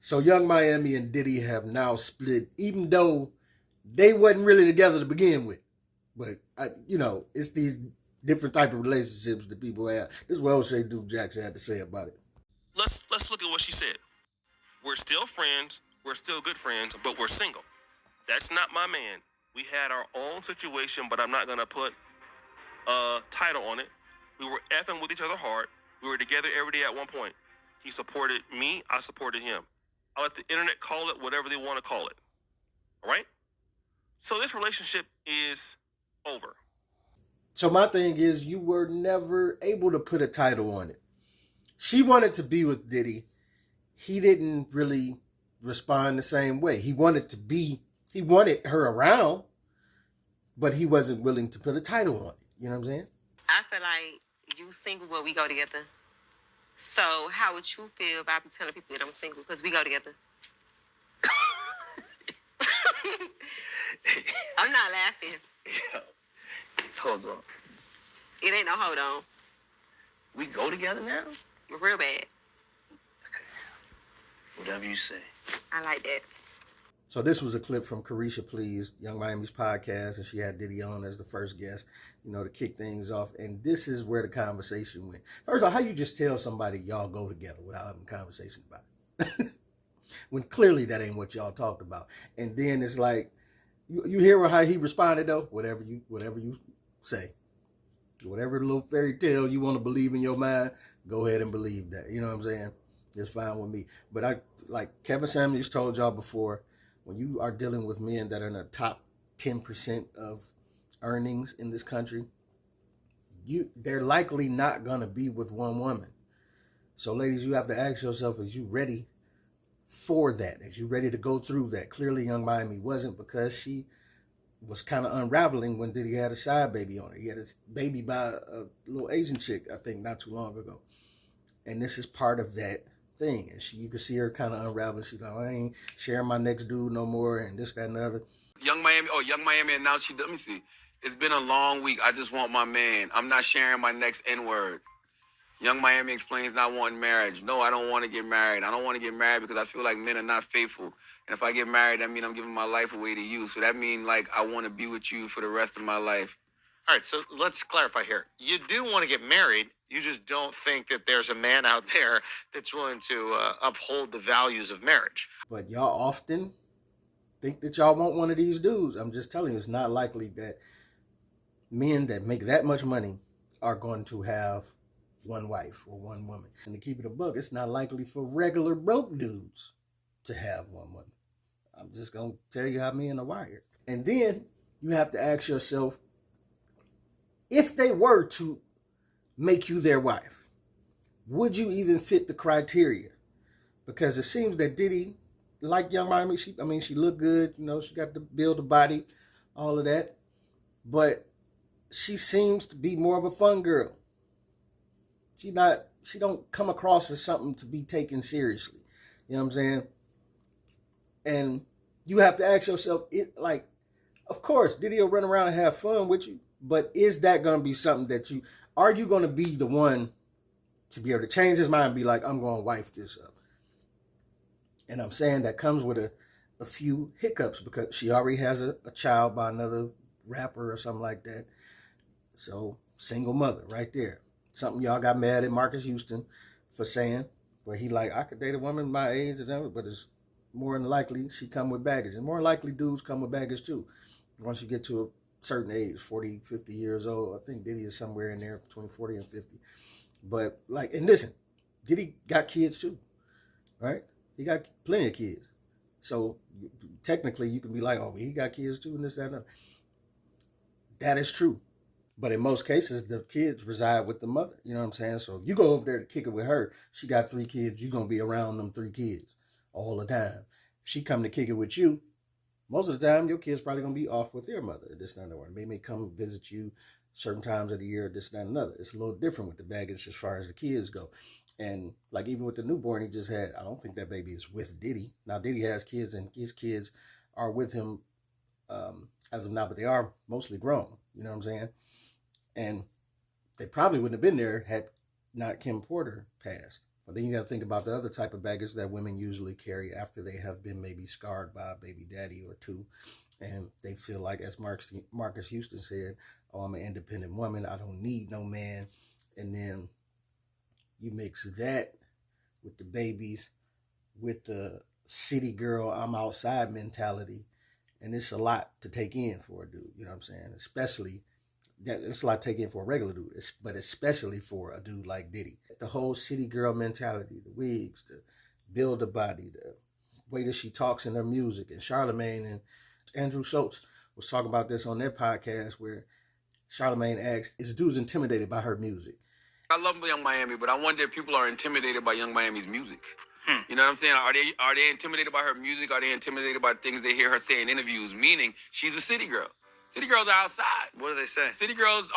So Young Miami and Diddy have now split, even though they wasn't really together to begin with. But it's these different type of relationships that people have. This is what Oshay Duke Jackson had to say about it. Let's look at what she said. We're still friends. We're still good friends, but we're single. That's not my man. We had our own situation, but I'm not gonna put a title on it. We were effing with each other hard. We were together every day at one point. He supported me. I supported him. I let the internet call it whatever they want to call it. All right? So this relationship is over. So my thing is, you were never able to put a title on it. She wanted to be with Diddy. He didn't really respond the same way. He wanted her around, but he wasn't willing to put a title on it. You know what I'm saying? I feel like you single, but we go together. So how would you feel about me telling people that I'm single? Because we go together. I'm not laughing. Yeah. Hold on. It ain't no hold on. We go together now? Real bad. Whatever you say. I like that. So this was a clip from Caresha Please, Young Miami's podcast, and she had Diddy on as the first guest, to kick things off. And this is where the conversation went. First of all, how you just tell somebody y'all go together without having a conversation about it? When clearly that ain't what y'all talked about. And then it's like, you hear how he responded though? Whatever you say. Whatever little fairy tale you want to believe in your mind, go ahead and believe that. You know what I'm saying? It's fine with me. But like Kevin Samuels told y'all before, when you are dealing with men that are in the top 10% of earnings in this country, they're likely not going to be with one woman. So ladies, you have to ask yourself, is you ready for that? Is you ready to go through that? Clearly Young Miami wasn't, because she was kind of unraveling when Diddy had a side baby on her. He had a baby by a little Asian chick, I think, not too long ago. And this is part of that thing. And you can see her kind of unraveling. She's like, I ain't sharing my next dude no more, and this, that, and the other. Young Miami announced let me see. It's been a long week. I just want my man. I'm not sharing my next N-word. Young Miami explains not wanting marriage. No, I don't want to get married. I don't want to get married because I feel like men are not faithful. And if I get married, that means I'm giving my life away to you. So that means, like, I want to be with you for the rest of my life. All right, so let's clarify here. You do want to get married. You just don't think that there's a man out there that's willing to uphold the values of marriage. But y'all often think that y'all want one of these dudes. I'm just telling you, it's not likely that men that make that much money are going to have one wife or one woman. And to keep it a buck, it's not likely for regular broke dudes to have one woman. I'm just going to tell you how men are wired. And then you have to ask yourself, if they were to make you their wife, would you even fit the criteria? Because it seems that Diddy, like Young Miami, she looked good, she got the build, the body, all of that. But she seems to be more of a fun girl. She don't come across as something to be taken seriously. You know what I'm saying? And you have to ask yourself, of course, Diddy will run around and have fun with you, but is that going to be something that are you going to be the one to be able to change his mind and be like, I'm going to wife this up? And I'm saying that comes with a few hiccups, because she already has a child by another rapper or something like that. So single mother right there. Something y'all got mad at Marcus Houston for saying, where he like, I could date a woman my age, but it's more than likely she come with baggage. And more likely dudes come with baggage too. Once you get to a certain age, 40, 50 years old, I think Diddy is somewhere in there between 40 and 50. But and listen, Diddy got kids too, right? He got plenty of kids. So technically you can be like, oh, he got kids too and this, that, and that. That is true. But in most cases, the kids reside with the mother. You know what I'm saying? So if you go over there to kick it with her, she got 3 kids, you're going to be around them 3 kids all the time. If she come to kick it with you, most of the time, your kid's probably going to be off with their mother, this, that, and the other. They may come visit you certain times of the year, this, that, and another. It's a little different with the baggage as far as the kids go. And like even with the newborn he just had, I don't think that baby is with Diddy. Now, Diddy has kids, and his kids are with him as of now, but they are mostly grown. You know what I'm saying? And they probably wouldn't have been there had not Kim Porter passed. But then you got to think about the other type of baggage that women usually carry after they have been maybe scarred by a baby daddy or two. And they feel like, as Marcus Houston said, oh, I'm an independent woman. I don't need no man. And then you mix that with the babies, with the city girl, I'm outside mentality. And it's a lot to take in for a dude. You know what I'm saying? Especially, it's a lot to take in for a regular dude, but especially for a dude like Diddy. The whole city girl mentality, the wigs, the build a body, the way that she talks in her music. And Charlamagne and Andrew Schultz was talking about this on their podcast, where Charlamagne asked, is dudes intimidated by her music? I love Young Miami, but I wonder if people are intimidated by Young Miami's music. You know what I'm saying? Are they intimidated by her music? Are they intimidated by things they hear her say in interviews? Meaning, she's a city girl. City girls are outside. What do they say? City girls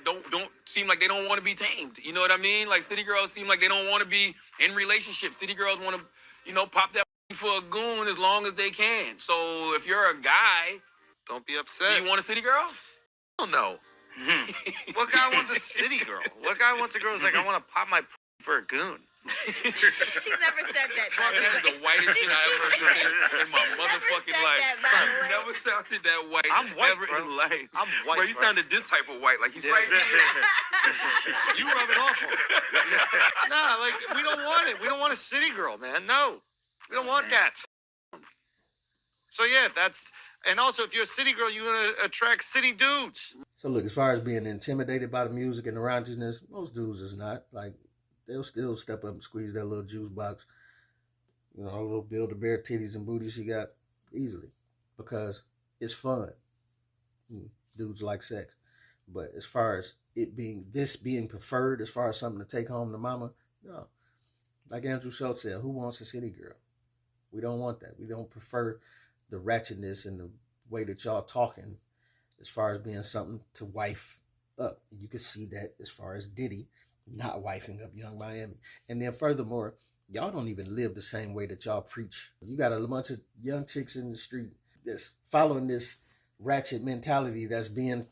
don't seem like they don't want to be tamed. You know what I mean? Like, city girls seem like they don't want to be in relationships. City girls want to, pop that for a goon as long as they can. So if you're a guy, don't be upset. Do you want a city girl? Oh no. What guy wants a city girl? What guy wants a girl who's like, I want to pop my for a goon? She's never said that. Fuck, that is the whitest shit I ever heard in my motherfucking life. I've never sounded that white. I'm white, ever bro. in life. I'm white. Bro, you sounded this type of white, like he's right You rub it off on me. Nah, like, we don't want it. We don't want a city girl, man. No, we don't want that. So yeah, and also if you're a city girl, you're gonna attract city dudes. So look, as far as being intimidated by the music and the raunchiness, most dudes is not. Like, they'll still step up and squeeze that little juice box, a little Build-A-Bear titties and booty she got easily, because it's fun. Dudes like sex. But as far as it being preferred, as far as something to take home to mama, no. Like Andrew Schultz said, who wants a city girl? We don't want that. We don't prefer the ratchetness and the way that y'all talking as far as being something to wife up. You can see that as far as Diddy not wifing up Young Miami. And then furthermore, y'all don't even live the same way that y'all preach. You got a bunch of young chicks in the street that's following this ratchet mentality that's being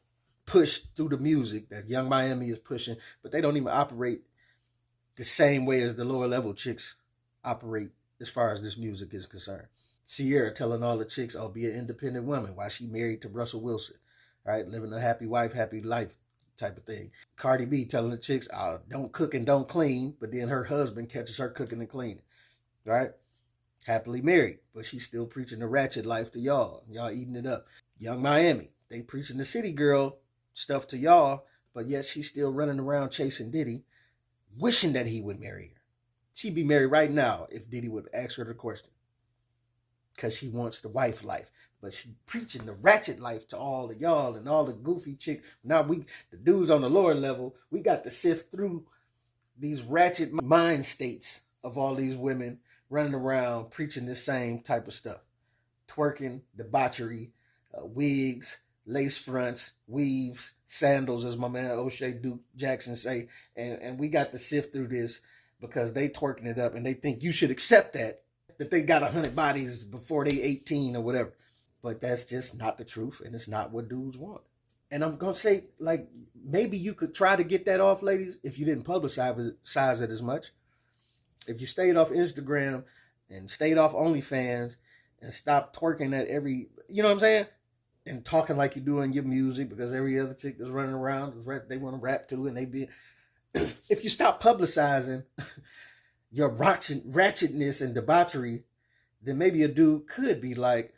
pushed through the music that Young Miami is pushing, but they don't even operate the same way as the lower level chicks operate as far as this music is concerned. Sierra telling all the chicks, oh, be an independent woman while she married to Russell Wilson, right? Living a happy wife, happy life type of thing. Cardi B telling the chicks, oh, don't cook and don't clean, but then her husband catches her cooking and cleaning, right? Happily married, but she's still preaching the ratchet life to y'all. Y'all eating it up. Young Miami, they preaching the city girl stuff to y'all, but yet she's still running around chasing Diddy, wishing that he would marry her. She'd be married right now if Diddy would ask her the question, because she wants the wife life. But she preaching the ratchet life to all of y'all and all the goofy chicks. Now the dudes on the lower level, we got to sift through these ratchet mind states of all these women running around preaching the same type of stuff. Twerking, debauchery, wigs, lace fronts, weaves, sandals, as my man Oshay Duke Jackson say. And we got to sift through this because they twerking it up and they think you should accept that they got 100 bodies before they 18 or whatever. But that's just not the truth, and it's not what dudes want. And I'm going to say, like, maybe you could try to get that off, ladies, if you didn't publicize it as much. If you stayed off Instagram and stayed off OnlyFans and stopped twerking at every, you know what I'm saying? And talking like you do in your music, because every other chick that's running around, they want to rap too, and they be... If you stop publicizing your ratchetness and debauchery, then maybe a dude could be like,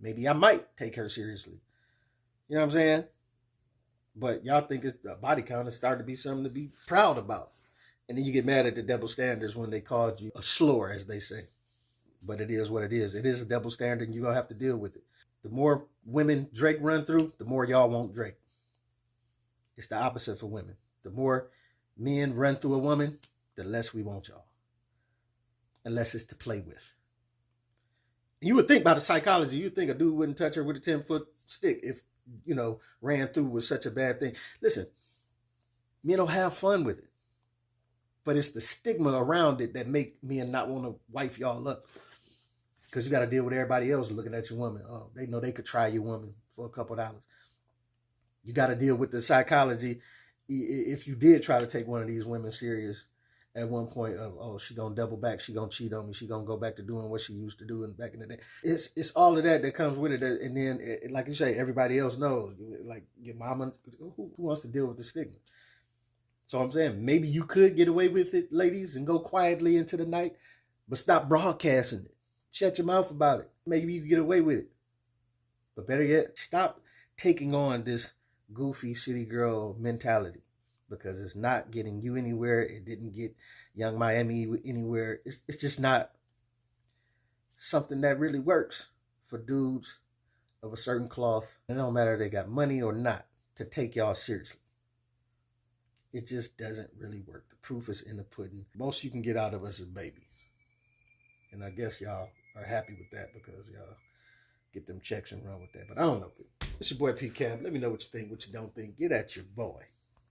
maybe I might take her seriously. You know what I'm saying? But y'all think it's a body count is starting to be something to be proud about. And then you get mad at the double standards when they called you a slur, as they say. But it is what it is. It is a double standard, and you're going to have to deal with it. The more women Drake run through, the more y'all want Drake. It's the opposite for women. The more men run through a woman, the less we want y'all. Unless it's to play with. You would think by the psychology, you'd think a dude wouldn't touch her with a 10-foot stick if, ran through was such a bad thing. Listen, men don't have fun with it. But it's the stigma around it that make men not want to wife y'all up. Because you got to deal with everybody else looking at your woman. Oh, they know they could try your woman for a couple of dollars. You got to deal with the psychology if you did try to take one of these women serious at one point of, oh, she gonna double back, she gonna cheat on me, she gonna go back to doing what she used to do back in the day. It's all of that comes with it, and then like you say, everybody else knows. Like your mama, who wants to deal with the stigma? So I'm saying maybe you could get away with it, ladies, and go quietly into the night, but stop broadcasting it. Shut your mouth about it. Maybe you can get away with it. But better yet, stop taking on this goofy city girl mentality, because it's not getting you anywhere. It didn't get Young Miami anywhere. It's just not something that really works for dudes of a certain cloth. It don't matter if they got money or not to take y'all seriously. It just doesn't really work. The proof is in the pudding. Most you can get out of us is babies. And I guess y'all are happy with that because y'all get them checks and run with that. But I don't know. It's your boy P. Cam. Let me know what you think, what you don't think. Get at your boy.